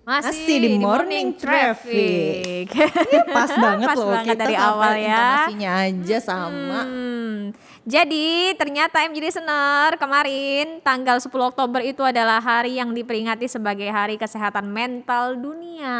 Masih di Morning Traffic. Iya, pas banget Pas loh, banget kita dari sampai awal ya. intonasinya aja sama. Jadi ternyata MG Listener kemarin tanggal 10 Oktober itu adalah hari yang diperingati sebagai Hari Kesehatan Mental Dunia.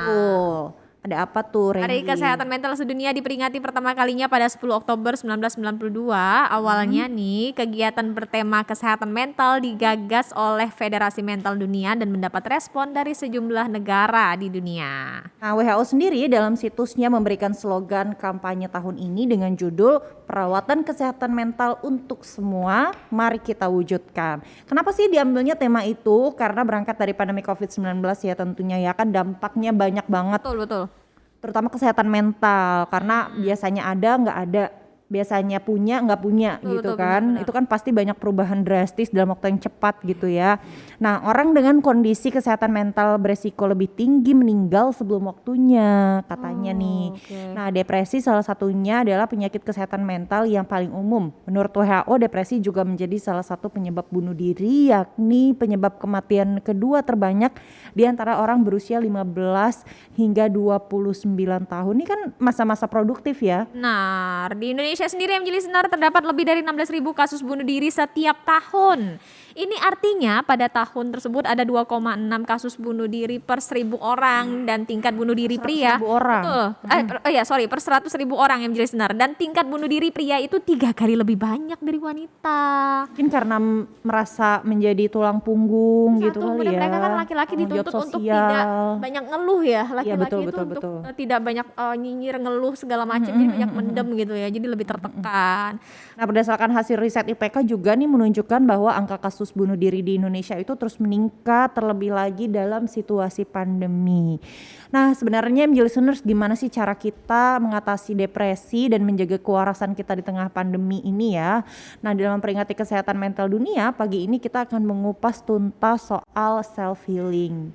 Tuh, ada apa tuh, Hari Renggi? Kesehatan Mental Sedunia diperingati pertama kalinya pada 10 Oktober 1992. Awalnya nih, kegiatan bertema kesehatan mental digagas oleh Federasi Mental Dunia dan mendapat respon dari sejumlah negara di dunia. Nah, WHO sendiri dalam situsnya memberikan slogan kampanye tahun ini dengan judul Perawatan Kesehatan Mental untuk Semua, Mari Kita Wujudkan. Kenapa sih diambilnya tema itu? Karena berangkat dari pandemi COVID-19 ya tentunya ya, kan dampaknya banyak banget. Betul. Terutama kesehatan mental, karena biasanya ada nggak ada, biasanya punya nggak punya gitu Betul, kan. benar-benar. Itu kan pasti banyak perubahan drastis dalam waktu yang cepat gitu ya. Nah, orang dengan kondisi kesehatan mental beresiko lebih tinggi meninggal sebelum waktunya katanya nih. Oke. Nah, depresi salah satunya adalah penyakit kesehatan mental yang paling umum. Menurut WHO, depresi juga menjadi salah satu penyebab bunuh diri, yakni penyebab kematian kedua terbanyak di antara orang berusia 15 hingga 29 tahun. Ini kan masa-masa produktif ya. Nah, di Indonesia sendiri MG Listener terdapat lebih dari 16.000 kasus bunuh diri setiap tahun. Ini artinya pada tahun tersebut ada 2,6 kasus bunuh diri per 1.000 orang dan tingkat bunuh diri 100.000 pria. orang. Betul. Per 100.000 orang MG Listener dan tingkat bunuh diri pria itu 3 kali lebih banyak dari wanita. Mungkin karena merasa menjadi tulang punggung gitu Satu, kali kemudian ya. mereka kan laki-laki Tanggung jawab dituntut untuk sosial. tidak banyak ngeluh ya. Laki-laki betul, itu betul, untuk betul. tidak banyak nyinyir, ngeluh segala macam, jadi banyak mendem gitu ya. Jadi lebih tertekan. Nah, berdasarkan hasil riset IPK juga nih menunjukkan bahwa angka kasus bunuh diri di Indonesia itu terus meningkat, terlebih lagi dalam situasi pandemi. Nah, sebenarnya MG Listeners, gimana sih cara kita mengatasi depresi dan menjaga kewarasan kita di tengah pandemi ini ya? Nah, dalam peringati kesehatan mental dunia, pagi ini kita akan mengupas tuntas soal self healing.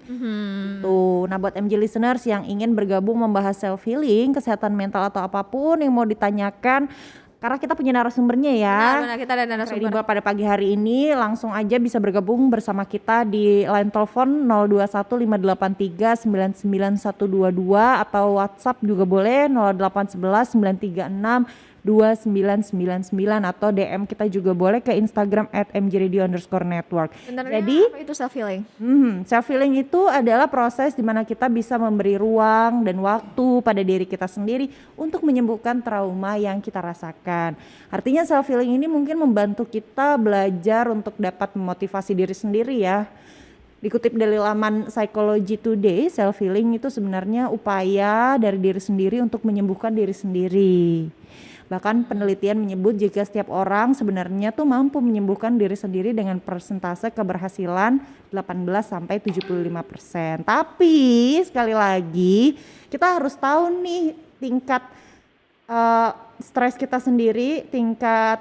Tuh, nah buat MG Listeners yang ingin bergabung membahas self healing, kesehatan mental atau apapun yang mau ditanyakan, karena kita punya narasumbernya ya. Benar, kita ada narasumber. Kredibel pada pagi hari ini langsung aja bisa bergabung bersama kita di line telepon 0215839922 atau WhatsApp juga boleh 0811936299 atau DM kita juga boleh ke Instagram @mgradio_network. Sebenarnya Jadi apa itu self healing? self healing itu adalah proses di mana kita bisa memberi ruang dan waktu pada diri kita sendiri untuk menyembuhkan trauma yang kita rasakan. Artinya self healing ini mungkin membantu kita belajar untuk dapat memotivasi diri sendiri ya. Dikutip dari laman Psychology Today, self healing itu sebenarnya upaya dari diri sendiri untuk menyembuhkan diri sendiri. Bahkan penelitian menyebut jika setiap orang sebenarnya tuh mampu menyembuhkan diri sendiri dengan persentase keberhasilan 18-75%. Tapi sekali lagi kita harus tahu nih tingkat stres kita sendiri, tingkat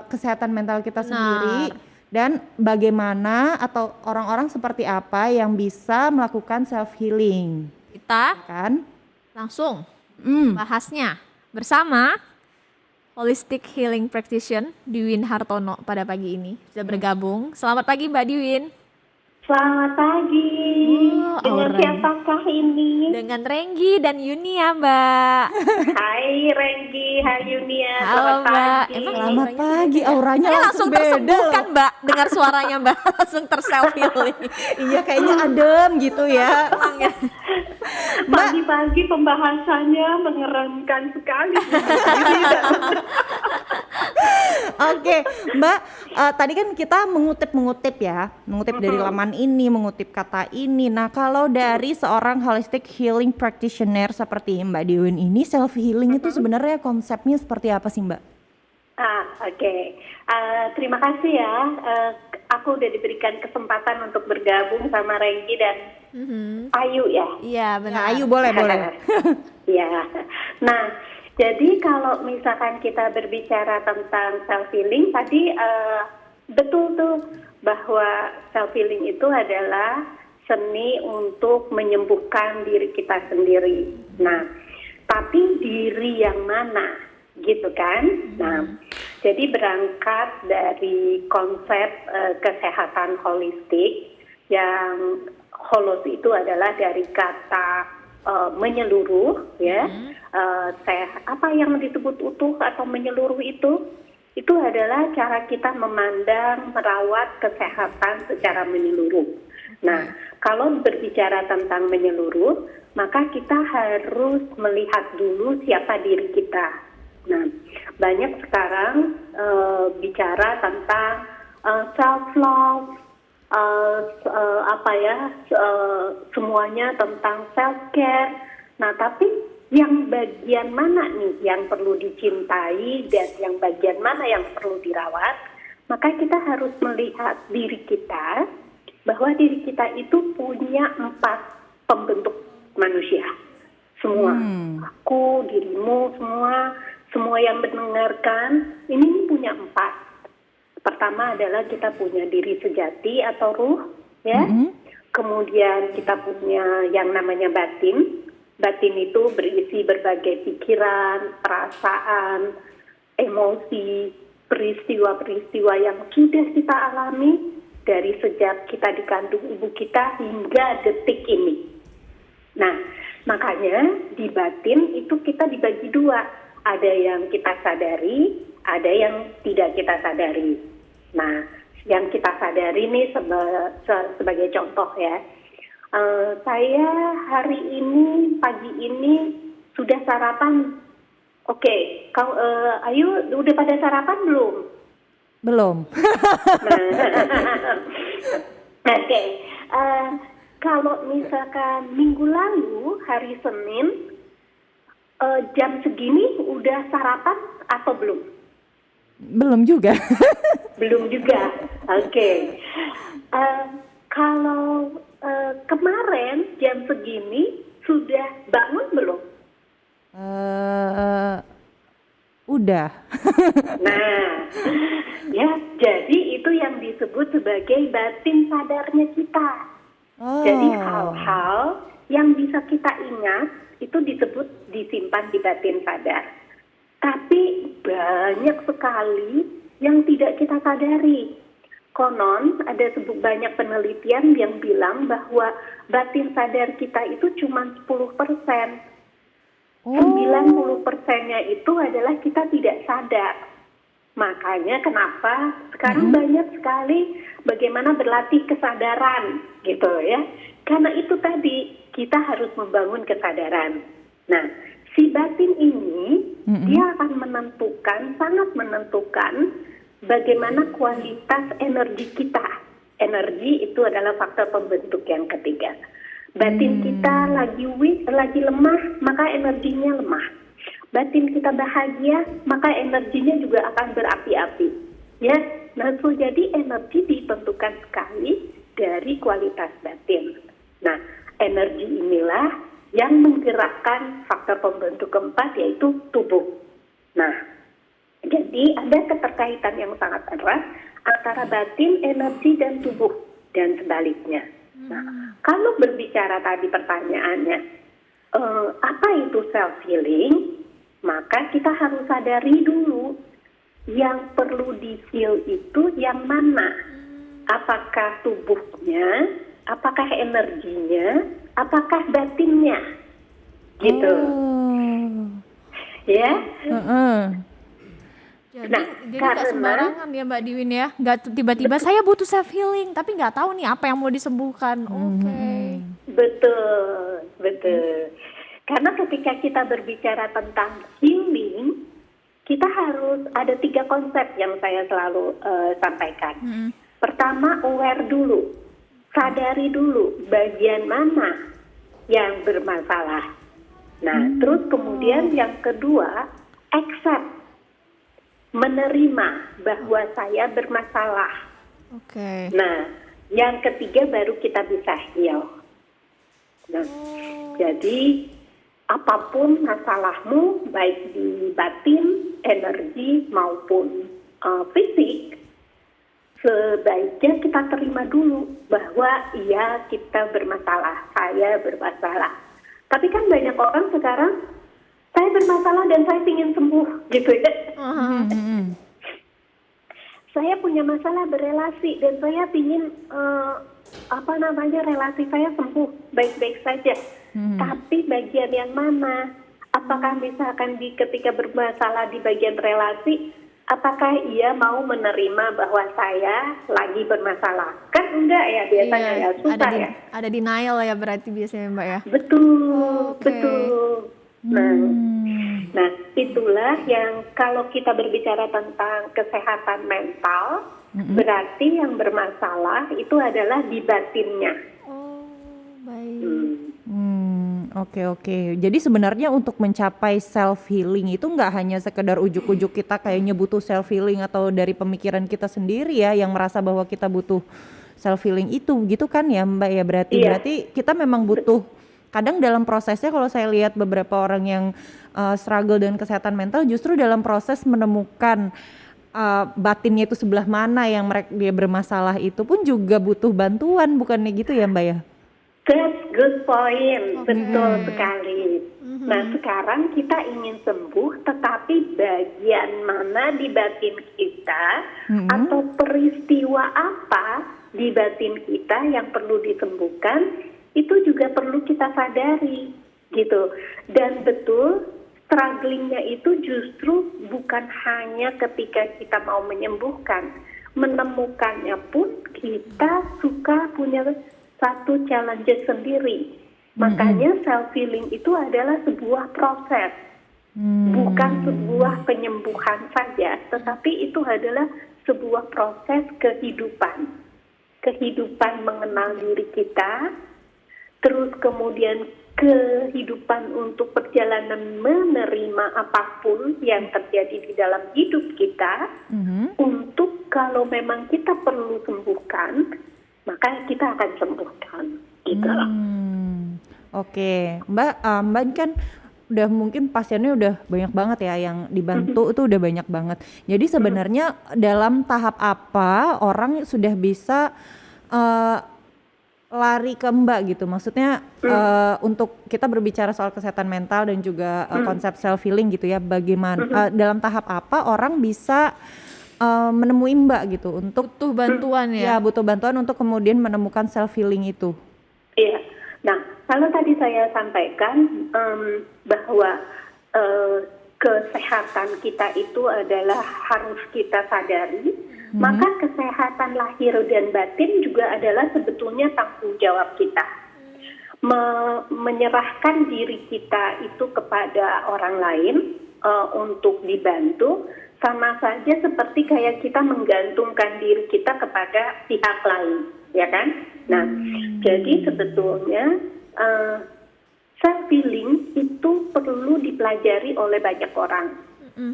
kesehatan mental kita sendiri, dan bagaimana atau orang-orang seperti apa yang bisa melakukan self healing. Kita Kan? langsung bahasnya bersama Holistic Healing Practitioner Dwin Hartono pada pagi ini sudah bergabung. Selamat pagi Mbak Dwin. Selamat pagi. Dengan aura. siapakah ini? Dengan Renggi dan Yunia Mbak. Hai Renggi, hai Yunia. Halo, Selamat Mbak. pagi. Emang Selamat pagi, auranya Saya langsung langsung beda tersembuhkan loh. Mbak dengar suaranya Mbak. Langsung terself healing. Iya, kayaknya adem gitu ya. Pagi-pagi pembahasannya mengeramkan sekali. Oke, Mbak, tadi kan kita mengutip dari laman ini, mengutip kata ini. Nah, kalau dari seorang holistic healing practitioner seperti Mbak Dwin ini, self healing itu sebenarnya konsepnya seperti apa sih, Mbak? Oke. Terima kasih ya. Aku udah diberikan kesempatan untuk bergabung sama Renggi dan Ayu ya. Iya Nah, benar. ayo boleh. Ya. Nah, jadi kalau misalkan kita berbicara tentang self healing tadi betul tuh bahwa self healing itu adalah seni untuk menyembuhkan diri kita sendiri. Nah, tapi diri yang mana gitu kan? Nah, jadi berangkat dari konsep kesehatan holistik yang holos itu adalah dari kata menyeluruh, ya. Apa yang disebut utuh atau menyeluruh itu adalah cara kita memandang, merawat kesehatan secara menyeluruh. Nah, kalau berbicara tentang menyeluruh, maka kita harus melihat dulu siapa diri kita. Nah, banyak sekarang bicara tentang self love, semuanya tentang self care. Nah, tapi yang bagian mana nih yang perlu dicintai dan yang bagian mana yang perlu dirawat? Maka kita harus melihat diri kita, bahwa diri kita itu punya 4 pembentuk manusia. Semua, aku, dirimu, semua yang mendengarkan, ini punya 4. Pertama adalah kita punya diri sejati atau ruh, ya. Kemudian kita punya yang namanya batin. Batin itu berisi berbagai pikiran, perasaan, emosi, peristiwa-peristiwa yang sudah kita alami dari sejak kita dikandung ibu kita hingga detik ini. Nah, makanya di batin itu kita dibagi 2. Ada yang kita sadari, ada yang tidak kita sadari. Nah, yang kita sadari ini sebagai contoh ya. Saya hari ini, pagi ini sudah sarapan. Oke, Ayu udah pada sarapan belum? Belum. Oke, kalau misalkan minggu lalu hari Senin jam segini udah sarapan atau belum? Belum juga. Belum juga. Oke. Kalau kemarin jam segini sudah bangun belum? Udah. Nah, ya, jadi itu yang disebut sebagai batin sadarnya kita. Jadi hal-hal yang bisa kita ingat itu disebut disimpan di batin sadar. Tapi banyak sekali yang tidak kita sadari. Konon ada banyak penelitian yang bilang bahwa batin sadar kita itu cuma 10%. 90%-nya itu adalah kita tidak sadar. Makanya kenapa sekarang banyak sekali bagaimana berlatih kesadaran gitu ya. Karena itu tadi kita harus membangun kesadaran. Nah, si batin ini dia akan sangat menentukan bagaimana kualitas energi kita. Energi itu adalah faktor pembentuk yang ketiga. Batin kita lagi lemah, maka energinya lemah. Batin kita bahagia, maka energinya juga akan berapi-api. Ya, nah jadi energi ditentukan sekali dari kualitas batin. Nah, energi inilah yang menggerakkan faktor pembentuk keempat, yaitu tubuh. Nah, jadi ada keterkaitan yang sangat erat antara batin, energi, dan tubuh, dan sebaliknya. Nah, kalau berbicara tadi pertanyaannya, apa itu self-healing? Maka kita harus sadari dulu yang perlu di-heal itu yang mana. Apakah tubuhnya, apakah energinya, apakah batinnya? Gitu. Ya. Jadi nggak sembarangan ya Mbak Diwin ya, nggak tiba-tiba saya butuh self healing tapi nggak tahu nih apa yang mau disembuhkan. Oke. Betul. Karena ketika kita berbicara tentang healing, kita harus ada 3 konsep yang saya selalu sampaikan. Pertama, aware dulu, sadari dulu bagian mana yang bermasalah. Nah, terus kemudian yang kedua, accept. Menerima bahwa saya bermasalah. Oke. Nah, yang ketiga baru kita bisa heal. Nah, jadi apapun masalahmu, baik di batin, energi maupun fisik, sebaiknya kita terima dulu bahwa iya kita bermasalah, saya bermasalah. Tapi kan banyak orang sekarang, saya bermasalah dan saya ingin sembuh, gitu ya. Saya punya masalah berelasi dan saya ingin apa namanya, relasi saya sembuh baik-baik saja. Tapi bagian yang mana? Apakah misalkan ketika bermasalah di bagian relasi, apakah ia mau menerima bahwa saya lagi bermasalah? Kan enggak ya, biasanya ya susah ya. Ada denial ya berarti biasanya Mbak ya. Betul, Oke. betul. Nah, itulah yang kalau kita berbicara tentang kesehatan mental, berarti yang bermasalah itu adalah di batinnya. Oh, baik. Oke. Jadi sebenarnya untuk mencapai self healing itu nggak hanya sekedar ujuk-ujuk kita kayaknya butuh self healing atau dari pemikiran kita sendiri ya yang merasa bahwa kita butuh self healing itu gitu kan ya Mbak ya, berarti kita memang butuh. Kadang dalam prosesnya kalau saya lihat beberapa orang yang struggle dengan kesehatan mental justru dalam proses menemukan batinnya itu sebelah mana yang dia bermasalah itu pun juga butuh bantuan, bukannya gitu ya Mbak ya? That's good point, betul sekali. Nah, sekarang kita ingin sembuh, tetapi bagian mana di batin kita atau peristiwa apa di batin kita yang perlu disembuhkan, itu juga perlu kita sadari, gitu. Dan betul, strugglingnya itu justru bukan hanya ketika kita mau menyembuhkan, menemukannya pun kita suka punya satu challenge sendiri. Makanya self healing itu adalah sebuah proses, bukan sebuah penyembuhan saja, tetapi itu adalah sebuah proses kehidupan mengenal diri kita, terus kemudian kehidupan untuk perjalanan menerima apapun yang terjadi di dalam hidup kita, untuk kalau memang kita perlu sembuhkan, maka kita akan sembuhkan, gitu. Oke, Mbak kan udah mungkin pasiennya udah banyak banget ya yang dibantu itu udah banyak banget. Jadi sebenarnya dalam tahap apa orang sudah bisa lari ke Mbak gitu? Maksudnya untuk kita berbicara soal kesehatan mental dan juga konsep self healing gitu ya, bagaimana dalam tahap apa orang bisa menemui Mbak gitu untuk Butuh bantuan ya. ya butuh bantuan untuk kemudian menemukan self healing itu. Iya. Nah, kalau tadi saya sampaikan bahwa kesehatan kita itu adalah harus kita sadari, maka kesehatan lahir dan batin juga adalah sebetulnya tanggung jawab kita. Menyerahkan diri kita itu kepada orang lain untuk dibantu, sama saja seperti kayak kita menggantungkan diri kita kepada pihak lain, ya kan? Nah, jadi sebetulnya self healing itu perlu dipelajari oleh banyak orang,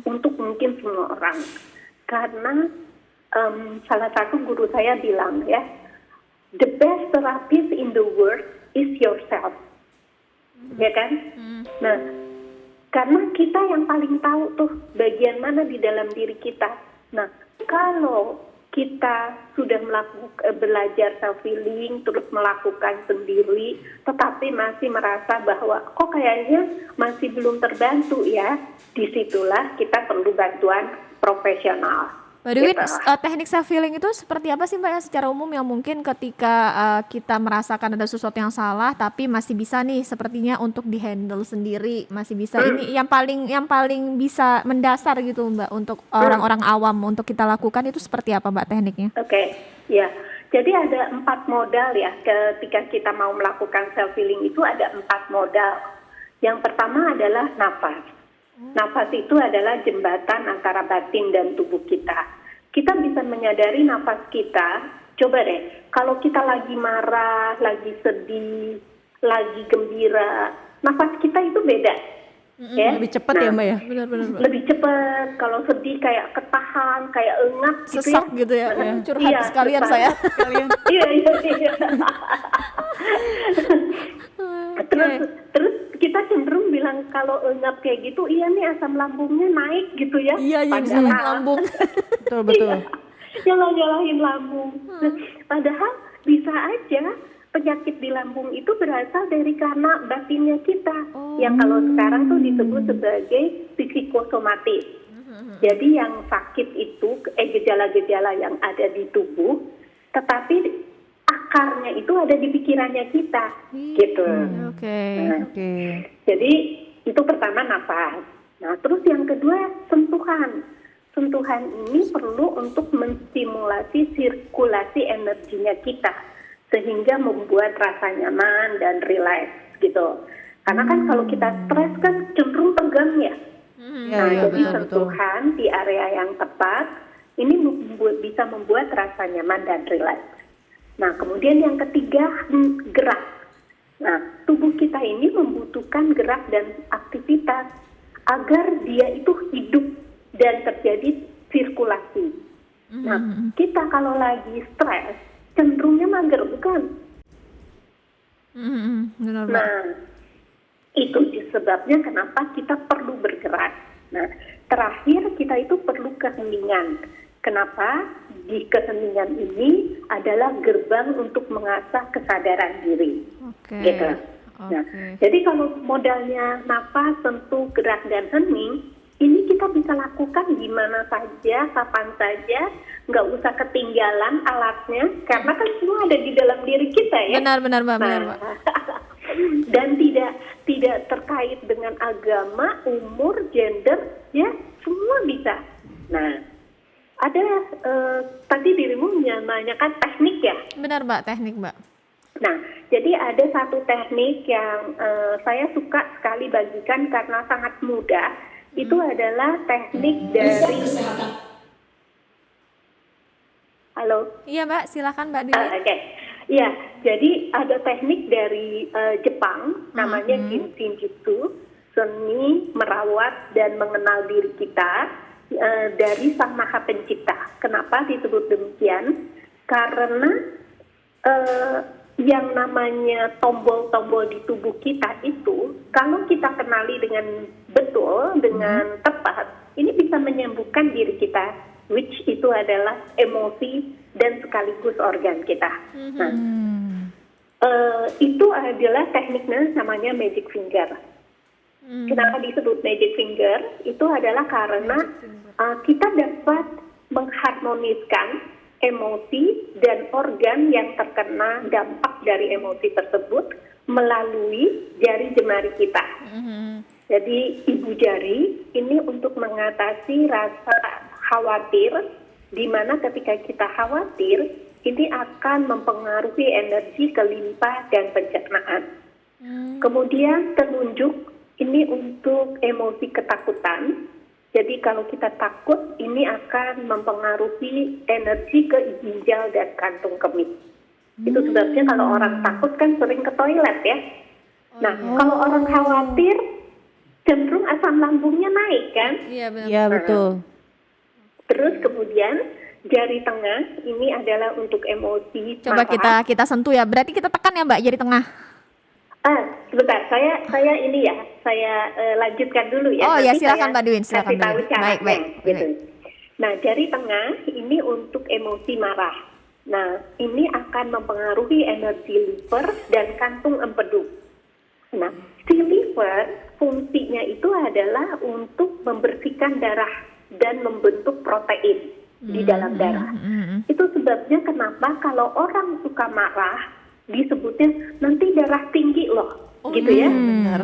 untuk mungkin semua orang, karena salah satu guru saya bilang ya, the best therapist in the world is yourself, ya kan? Nah, karena kita yang paling tahu tuh bagian mana di dalam diri kita. Nah, kalau kita sudah belajar self healing, terus melakukan sendiri, tetapi masih merasa bahwa kok kayaknya masih belum terbantu ya, disitulah kita perlu bantuan profesional. By the way, teknik self healing itu seperti apa sih Mbak ya secara umum yang mungkin ketika kita merasakan ada sesuatu yang salah tapi masih bisa nih sepertinya untuk dihandle sendiri, masih bisa ini yang paling bisa mendasar gitu Mbak untuk orang-orang awam untuk kita lakukan itu seperti apa Mbak tekniknya? Oke, ya. Jadi ada 4 modal ya ketika kita mau melakukan self healing itu ada 4 modal. Yang pertama adalah nafas. Nafas itu adalah jembatan antara batin dan tubuh kita. Kita bisa menyadari nafas kita. Coba deh, kalau kita lagi marah, lagi sedih, lagi gembira, nafas kita itu beda. Ya? Lebih cepat ya Mbak ya? Benar-benar. Lebih cepat. Kalau sedih kayak ketahan, kayak engap gitu ya. Sesak gitu ya. Curhat Iya, sekalian sesak. saya. Iya. Terus kita cenderung bilang kalau engap kayak gitu, iya nih asam lambungnya naik gitu ya. Iya, Padahal- lambung. Betul. Nyala-nyalain lambung. Padahal bisa aja penyakit di lambung itu berasal dari karena batinnya kita. Yang kalau sekarang tuh disebut sebagai psikosomatis. Jadi yang sakit itu gejala-gejala yang ada di tubuh, tetapi akarnya itu ada di pikirannya kita, gitu. Oke. Nah, Oke. jadi itu pertama nafas. Nah, terus yang kedua sentuhan. Sentuhan ini perlu untuk menstimulasi sirkulasi energinya kita sehingga membuat rasa nyaman dan rileks gitu. Karena kan kalau kita stres kan cenderung tegang ya. Iya, Nah, iya, jadi betul, betul. sentuhan di area yang tepat ini bisa membuat rasa nyaman dan rileks. Nah, kemudian yang ketiga gerak. Nah, tubuh kita ini membutuhkan gerak dan aktivitas agar dia itu hidup dan terjadi sirkulasi. Nah, kita kalau lagi stres cenderungnya mager, bukan? Benar, Mbak. Nah, itu sebabnya kenapa kita perlu bergerak. Nah, terakhir kita itu perlu keheningan. Kenapa? Di keheningan ini adalah gerbang untuk mengasah kesadaran diri. Oke. Gitu. Nah, Oke. jadi kalau modalnya napas, sentuh, gerak, dan hening, ini kita bisa lakukan di mana saja, kapan saja, nggak usah ketinggalan alatnya, karena kan semua ada di dalam diri kita ya. Benar, Mbak. Benar, Nah, Mbak. dan tidak terkait dengan agama, umur, gender, ya semua bisa. Nah, ada tadi dirimu menanyakan teknik ya. Benar, Mbak, teknik, Mbak. Nah, jadi ada satu teknik yang saya suka sekali bagikan karena sangat mudah. Itu adalah teknik dari. Halo. Iya, Mbak, silakan Mbak Dwi. Oke. Ya, jadi ada teknik dari Jepang namanya Ginjitsu, seni merawat dan mengenal diri kita dari Sang Maha Pencipta. Kenapa disebut demikian? Karena yang namanya tombol-tombol di tubuh kita itu, kalau kita kenali dengan betul, dengan tepat, ini bisa menyembuhkan diri kita, which itu adalah emosi dan sekaligus organ kita. Nah, itu adalah tekniknya namanya magic finger. Kenapa disebut magic finger? Itu adalah karena kita dapat mengharmoniskan emosi dan organ yang terkena dampak dari emosi tersebut melalui jari jemari kita. Jadi ibu jari ini untuk mengatasi rasa khawatir, di mana ketika kita khawatir ini akan mempengaruhi energi ke limpa dan pencernaan. Kemudian telunjuk ini untuk emosi ketakutan. Jadi kalau kita takut, ini akan mempengaruhi energi ke ginjal dan kantung kemih. Itu sebabnya kalau orang takut kan sering ke toilet ya. Nah, kalau orang khawatir, cenderung asam lambungnya naik kan. Iya, benar. Iya, betul. Terus kemudian jari tengah ini adalah untuk emosi Coba marah. kita sentuh ya. Berarti kita tekan ya, Mbak, jari tengah. Sebentar, saya ini ya, saya lanjutkan dulu ya. Oh ya, Nanti silakan saya Mbak Dwin, silakan kasih tahu Mbak Dwin. caranya, Baik, gitu. baik. Nah, jari tengah ini untuk emosi marah. Nah, ini akan mempengaruhi energi liver dan kantung empedu. Nah, si liver fungsinya itu adalah untuk membersihkan darah dan membentuk protein di dalam darah. Itu sebabnya kenapa kalau orang suka marah disebutnya nanti darah tinggi loh, gitu ya. Benar.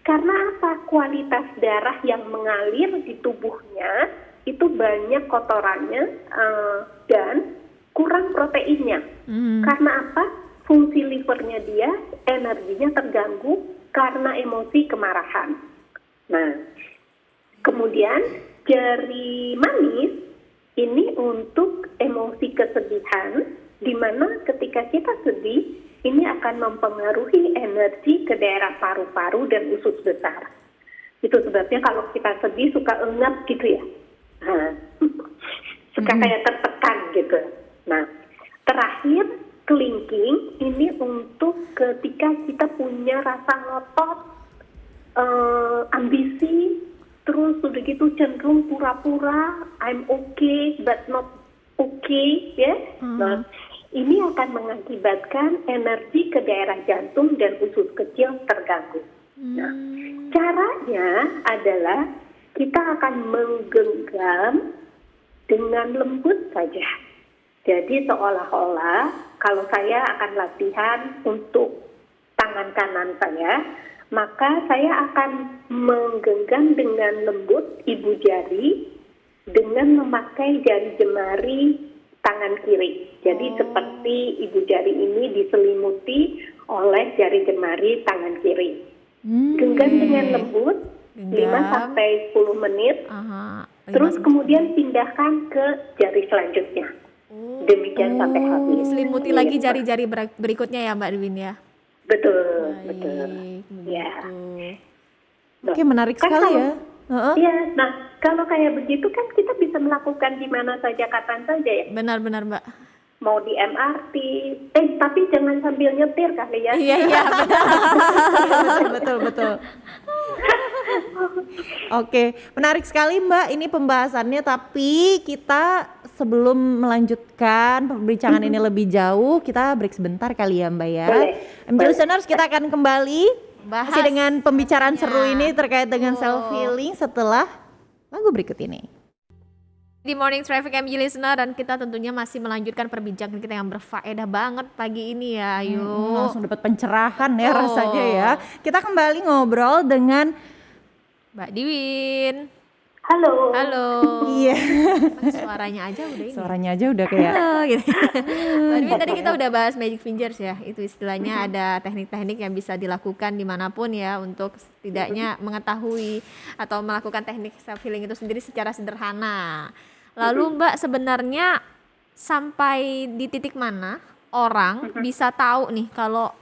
Karena apa? Kualitas darah yang mengalir di tubuhnya itu banyak kotorannya dan kurang proteinnya. Karena apa? Fungsi livernya dia, energinya terganggu karena emosi kemarahan. Nah, kemudian jari manis ini untuk emosi kesedihan, di mana ketika kita sedih, ini akan mempengaruhi energi ke daerah paru-paru dan usus besar. Itu sebabnya kalau kita sedih suka engap gitu ya. Nah, suka kayak tertekan gitu. Nah, terakhir kelingking ini untuk ketika kita punya rasa ngotot, ambisi, terus udah gitu cenderung pura-pura, I'm okay but not okay, ya. Nah, ini akan mengakibatkan energi ke daerah jantung dan usus kecil terganggu. Nah, caranya adalah kita akan menggenggam dengan lembut saja. Jadi seolah-olah kalau saya akan latihan untuk tangan kanan saya, maka saya akan menggenggam dengan lembut ibu jari dengan memakai jari jemari tangan kiri. Jadi seperti ibu jari ini diselimuti oleh jari jemari tangan kiri. Genggam dengan lembut 5 sampai 10 menit. Terus kemudian pindahkan ke jari selanjutnya. Demikian sampai habis. Selimuti lagi jari-jari berikutnya ya Mbak Dwin ya. Betul, Baik, betul. Ya. Oke, menarik Kan sekali kalau- ya. Iya, nah kalau kayak begitu kan kita bisa melakukan di mana saja, kapan saja ya. Benar-benar Mbak. Mau di MRT, tapi jangan sambil nyetir kali ya. Iya benar. Betul. Oke, menarik sekali Mbak ini pembahasannya, tapi kita sebelum melanjutkan perbincangan ini lebih jauh, kita break sebentar kali ya Mbak ya. Boleh. MJ listeners, kita akan kembali Bahas masih dengan pembicaraan seru selanjutnya. ini terkait dengan self healing setelah lagu berikut ini. Di Morning Traffic MG Listener, dan kita tentunya masih melanjutkan perbincangan kita yang berfaedah banget pagi ini ya. Yuk. Langsung dapat pencerahan ya Betul. rasanya ya. Kita kembali ngobrol dengan Mbak Dwin. Halo. Halo. iya, Suaranya aja udah ini. suaranya aja udah kayak Halo, gitu. Mbak Dwin, tadi kita udah bahas magic fingers ya. Itu istilahnya ada teknik-teknik yang bisa dilakukan dimanapun ya untuk setidaknya mengetahui atau melakukan teknik self healing itu sendiri secara sederhana. Lalu Mbak, sebenarnya sampai di titik mana orang bisa tahu nih kalau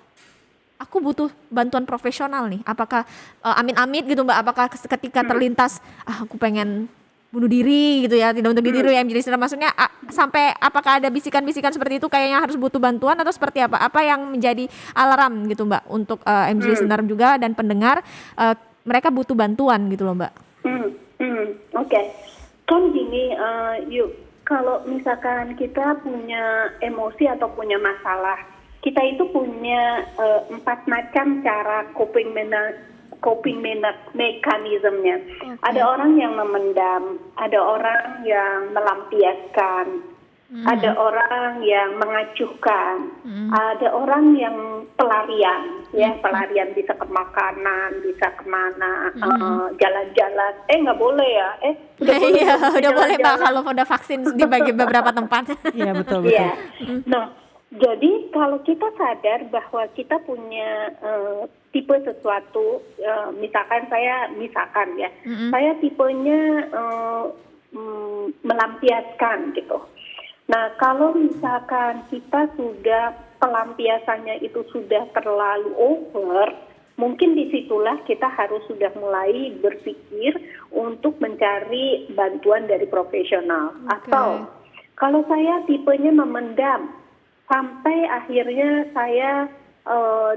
aku butuh bantuan profesional nih? Apakah amit-amit gitu Mbak? Apakah ketika terlintas aku pengen bunuh diri gitu ya, tidak untuk diri ya, menjadi istilah, maksudnya sampai apakah ada bisikan-bisikan seperti itu kayaknya harus butuh bantuan atau seperti apa? Apa yang menjadi alarm gitu Mbak untuk MG listener juga dan pendengar, mereka butuh bantuan gitu loh Mbak? Oke. Kan gini, yuk, kalau misalkan kita punya emosi atau punya masalah, kita itu punya 4 macam cara coping mekanismenya. Ada orang yang memendam, ada orang yang melampiaskan, ada orang yang mengacuhkan, ada orang yang pelarian, ya pelarian bisa ke makanan, bisa kemana, jalan-jalan. Nggak boleh ya? Iya, udah boleh Mbak jalan-jalan. kalau udah vaksin dibagi beberapa tempat. iya betul. Iya. Nah, jadi kalau kita sadar bahwa kita punya tipe sesuatu, misalkan saya ya, saya tipenya melampiaskan gitu. Nah, kalau misalkan kita sudah pelampiasannya itu sudah terlalu over, mungkin disitulah kita harus sudah mulai berpikir untuk mencari bantuan dari profesional. Atau kalau saya tipenya memendam, sampai akhirnya saya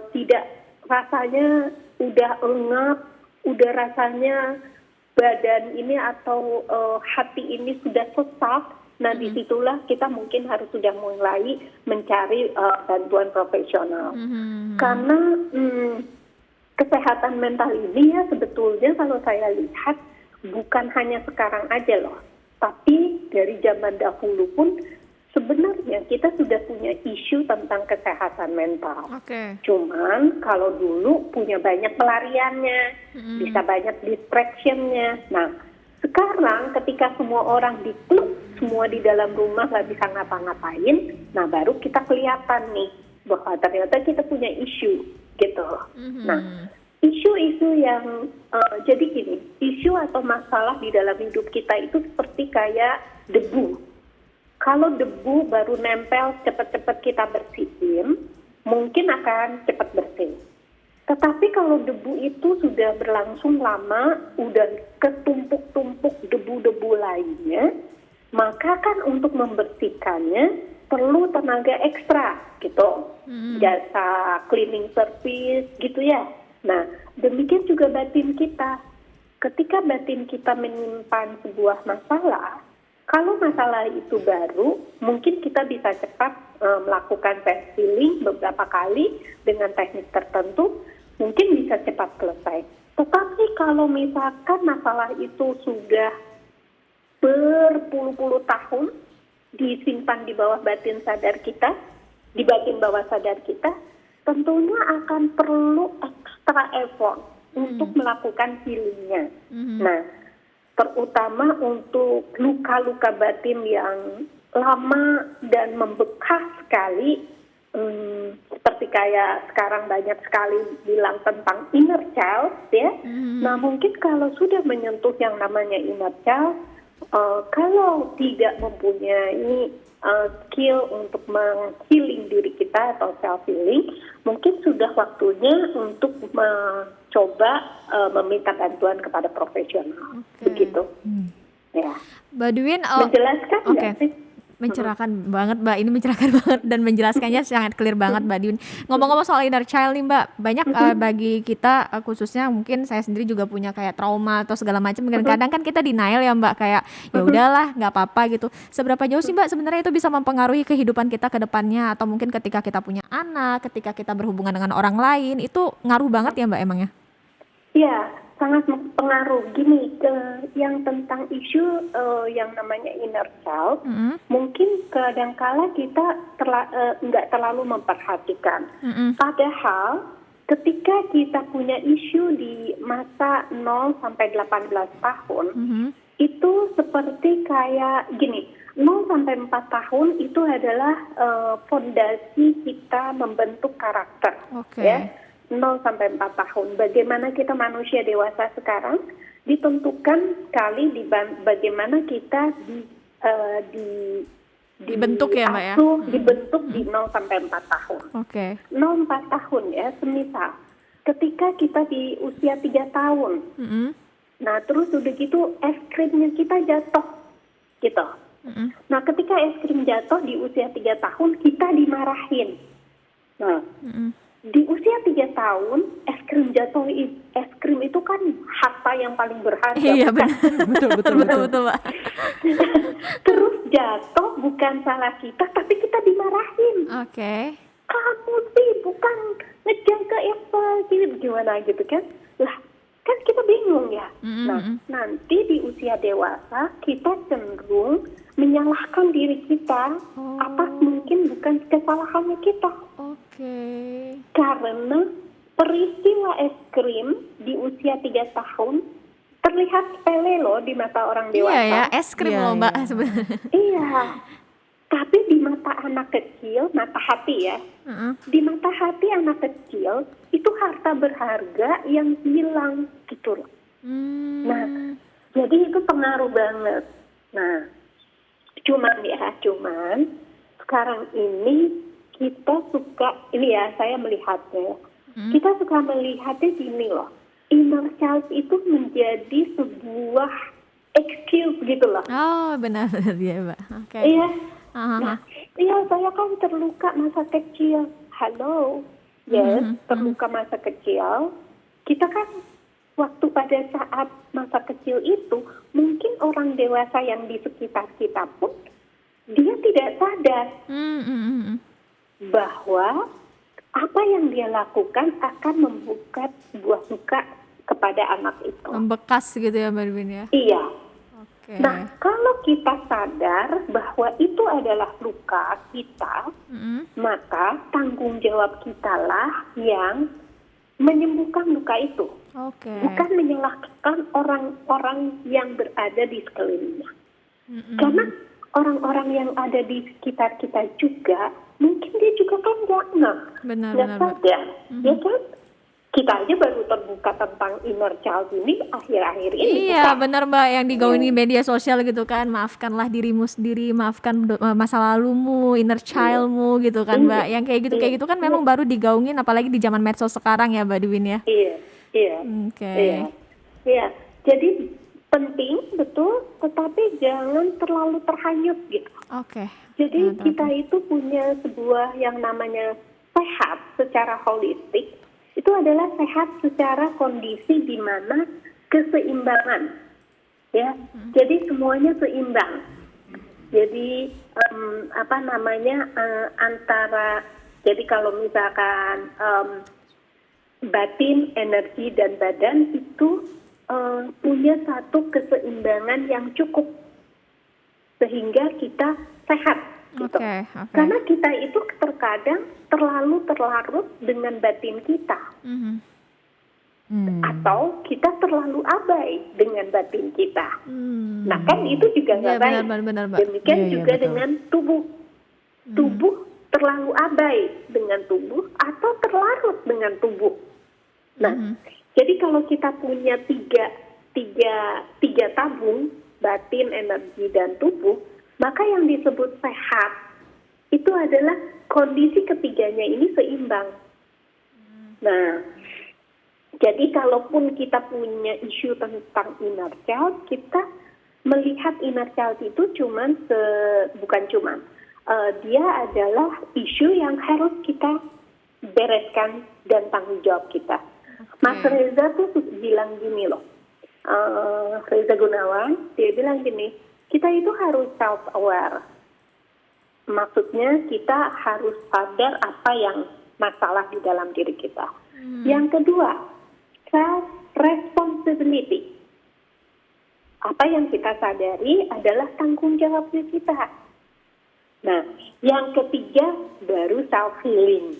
tidak, rasanya udah engap, udah rasanya badan ini atau hati ini sudah sesak. Nah, disitulah kita mungkin harus sudah mulai mencari bantuan profesional. Karena kesehatan mental ini ya sebetulnya kalau saya lihat bukan hanya sekarang aja loh, tapi dari zaman dahulu pun sebenarnya kita sudah punya isu tentang kesehatan mental. Cuman kalau dulu punya banyak pelariannya, bisa banyak distractionnya. Nah, sekarang ketika semua orang dikluk, semua di dalam rumah nggak bisa ngapa-ngapain, nah baru kita kelihatan nih bahwa ternyata kita punya isu gitu. Nah, isu-isu yang jadi gini, isu atau masalah di dalam hidup kita itu seperti kayak debu. Kalau debu baru nempel cepat-cepat kita bersihin, mungkin akan cepat bersih. Tetapi kalau debu itu sudah berlangsung lama, udah ketumpuk-tumpuk debu-debu lainnya, maka kan untuk membersihkannya perlu tenaga ekstra gitu, jasa cleaning service gitu ya. Nah, demikian juga batin kita. Ketika batin kita menyimpan sebuah masalah, kalau masalah itu baru, mungkin kita bisa cepat melakukan self healing beberapa kali dengan teknik tertentu, mungkin bisa cepat selesai. Tetapi kalau misalkan masalah itu sudah berpuluh-puluh tahun, disimpan di bawah batin sadar kita, di batin bawah sadar kita, tentunya akan perlu extra effort untuk melakukan healingnya. Nah, terutama untuk luka-luka batin yang lama dan membekas sekali, seperti kayak sekarang banyak sekali bilang tentang inner child, ya. Nah, mungkin kalau sudah menyentuh yang namanya inner child, kalau tidak mempunyai skill untuk meng-healing diri kita atau self-healing, mungkin sudah waktunya untuk mencoba meminta bantuan kepada profesional. Begitu. Ya. Mbak Dwin, Menjelaskan nggak sih? mencerahkan banget Mbak, ini mencerahkan banget dan menjelaskannya sangat clear banget Mbak Dwin. Ngomong-ngomong soal inner child nih Mbak, banyak bagi kita khususnya mungkin saya sendiri juga punya kayak trauma atau segala macam, kadang-kadang kan kita denial ya Mbak, kayak ya udahlah nggak apa-apa gitu. Seberapa jauh sih Mbak sebenarnya itu bisa mempengaruhi kehidupan kita ke depannya, atau mungkin ketika kita punya anak, ketika kita berhubungan dengan orang lain, itu ngaruh banget ya Mbak emangnya? Ya, sangat mempengaruhi. Gini, yang tentang isu yang namanya inner child, mungkin kadangkala kita nggak terlalu memperhatikan. Padahal ketika kita punya isu di masa 0 sampai 18 tahun, itu seperti kayak gini, 0 sampai 4 tahun itu adalah fondasi kita membentuk karakter. Ya. 0 sampai 4 tahun. Bagaimana kita manusia dewasa sekarang ditentukan sekali di bagaimana kita dibentuk ya Mbak ya? Dibentuk di 0 sampai 4 tahun. 0 4 tahun ya, semisal ketika kita di usia 3 tahun. Nah, terus udah gitu es krimnya kita jatuh gitu. Nah, ketika es krim jatuh di usia 3 tahun, kita dimarahin. Nah, di usia 3 tahun, es krim itu kan harta yang paling berharga. Iya betul Mbak. Terus jatuh bukan salah kita, tapi kita dimarahin. Kamu sih bukan ngejaga apa gitu, gimana gitu kan? Lah, kan kita bingung ya. Nah, nanti di usia dewasa kita cenderung menyalahkan diri kita atas mungkin bukan kesalahannya kita. Karena peristiwa es krim di usia 3 tahun terlihat sepele loh di mata orang dewasa. Iya ya, es krim loh Mbak sebenarnya. Iya, tapi di mata anak kecil, mata hati ya, di mata hati anak kecil itu harta berharga yang hilang gitu loh. Nah, jadi itu pengaruh banget. Nah, cuman sekarang ini kita suka, ini ya saya melihatnya, kita suka melihatnya gini loh, inner child itu menjadi sebuah excuse gitu loh. Oh benar ya Mbak. Iya. Nah, iya saya kan terluka masa kecil. Halo, yes, terluka masa kecil. Kita kan waktu pada saat masa kecil itu, mungkin orang dewasa yang di sekitar kita pun dia tidak sadar bahwa apa yang dia lakukan akan membuka sebuah luka kepada anak itu. Membekas gitu ya Mbak Dwin ya? Iya. Nah, kalau kita sadar bahwa itu adalah luka kita, maka tanggung jawab kitalah yang menyembuhkan luka itu. Bukan menyalahkan orang-orang yang berada di sekelilingnya. Karena orang-orang yang ada di sekitar kita juga, mungkin dia juga kan nggak sadar, ya kan? Kita aja baru terbuka tentang inner child ini akhir-akhir ini. Iya benar Mbak, yang digaungin di media sosial gitu kan, maafkanlah dirimu sendiri, maafkan masa lalumu, inner childmu gitu kan Mbak. Yang kayak gitu kan memang baru digaungin, apalagi di zaman medsos sekarang ya Mbak Dwin ya. Iya. Jadi penting betul, tetapi jangan terlalu terhanyut gitu. Jadi kita itu punya sebuah yang namanya sehat secara holistik. Itu adalah sehat secara kondisi di mana keseimbangan, ya. Jadi semuanya seimbang. Jadi antara, jadi kalau misalkan batin, energi dan badan itu punya satu keseimbangan yang cukup. sehingga kita sehat gitu. Oke. Karena kita itu terkadang terlalu terlarut dengan batin kita, atau kita terlalu abai dengan batin kita. Nah kan itu juga nggak baik. Benar, Mbak. Demikian Iya, juga betul. dengan tubuh. Tubuh terlalu abai dengan tubuh atau terlarut dengan tubuh. Nah, jadi kalau kita punya tiga tabung, batin, energi, dan tubuh, maka yang disebut sehat itu adalah kondisi ketiganya ini seimbang. Nah, jadi kalaupun kita punya isu tentang inner child, kita melihat inner child itu dia adalah isu yang harus kita bereskan dan tanggung jawab kita. Mas Reza tuh bilang gini loh, Reza Gunawan, dia bilang gini, kita itu harus self-aware. Maksudnya kita harus sadar apa yang masalah di dalam diri kita. Yang kedua, self-responsibility. Apa yang kita sadari adalah tanggung jawabnya kita. Nah, yang ketiga baru self-healing.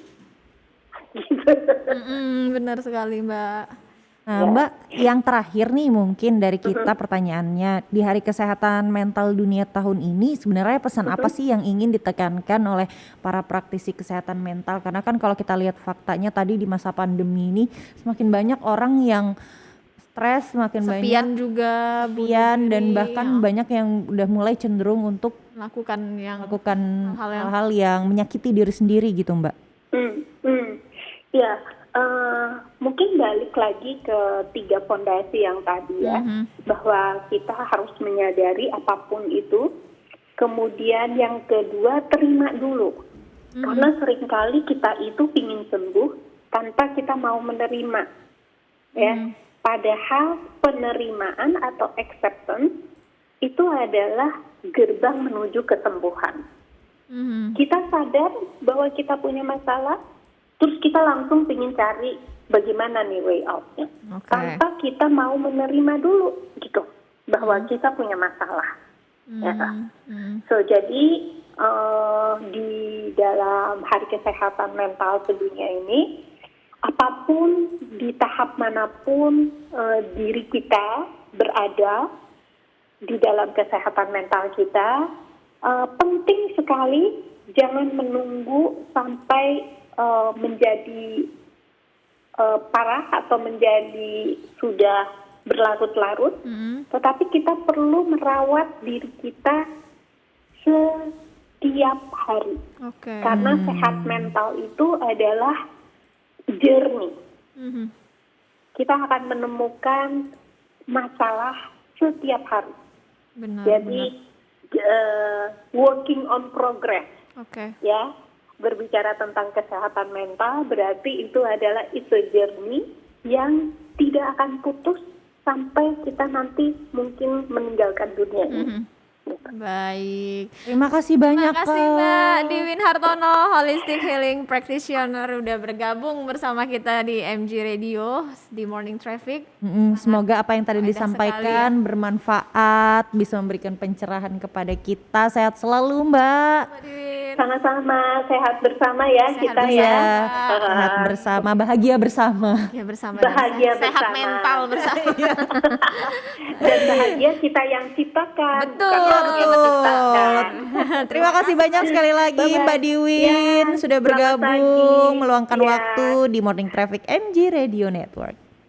Benar sekali, Mbak. Nah, Mbak, yang terakhir nih mungkin dari kita pertanyaannya, di Hari Kesehatan Mental Dunia tahun ini sebenarnya pesan apa sih yang ingin ditekankan oleh para praktisi kesehatan mental? Karena kan kalau kita lihat faktanya tadi di masa pandemi ini semakin banyak orang yang stres, semakin Sepian juga, bunuh kesepian, dan diri, bahkan banyak yang udah mulai cenderung untuk melakukan melakukan hal-hal yang- hal-hal yang menyakiti diri sendiri gitu, Mbak. Ya, mungkin balik lagi ke 3 fondasi yang tadi ya, bahwa kita harus menyadari apapun itu. Kemudian yang kedua, terima dulu. Karena seringkali kita itu ingin sembuh tanpa kita mau menerima. Ya, padahal penerimaan atau acceptance itu adalah gerbang menuju kesembuhan. Kita sadar bahwa kita punya masalah, terus kita langsung ingin cari bagaimana nih way out-nya. Tanpa kita mau menerima dulu gitu, bahwa kita punya masalah. Ya. So, jadi di dalam Hari Kesehatan Mental Sedunia ini, apapun di tahap manapun diri kita berada di dalam kesehatan mental kita, penting sekali jangan menunggu sampai menjadi parah atau menjadi sudah berlarut-larut, tetapi kita perlu merawat diri kita setiap hari. Karena sehat mental itu adalah journey. Kita akan menemukan masalah setiap hari. Jadi working on progress. Ya, berbicara tentang kesehatan mental berarti itu adalah it's a journey yang tidak akan putus sampai kita nanti mungkin meninggalkan dunia ini. Baik. Terima kasih banyak, Terima kasih Mbak Diwin Hartono, Holistic Healing Practitioner, udah bergabung bersama kita di MG Radio di Morning Traffic. Semoga apa yang tadi faedah disampaikan bermanfaat, bisa memberikan pencerahan kepada kita. Sehat selalu, Mbak. Mbak Diwin. Sama-sama, sehat bersama ya kita bersama. ya. Sehat bersama, bahagia bersama. Ya bersama. Bahagia dan sehat bersama. mental bersama. Dan bahagia kita yang ciptakan. Betul. bukan orang yang menciptakan. Terima kasih banyak sekali lagi Bye-bye. Mbak Diwin Ya, sudah selamat bergabung pagi. meluangkan Ya. waktu di Morning Traffic MG Radio Network.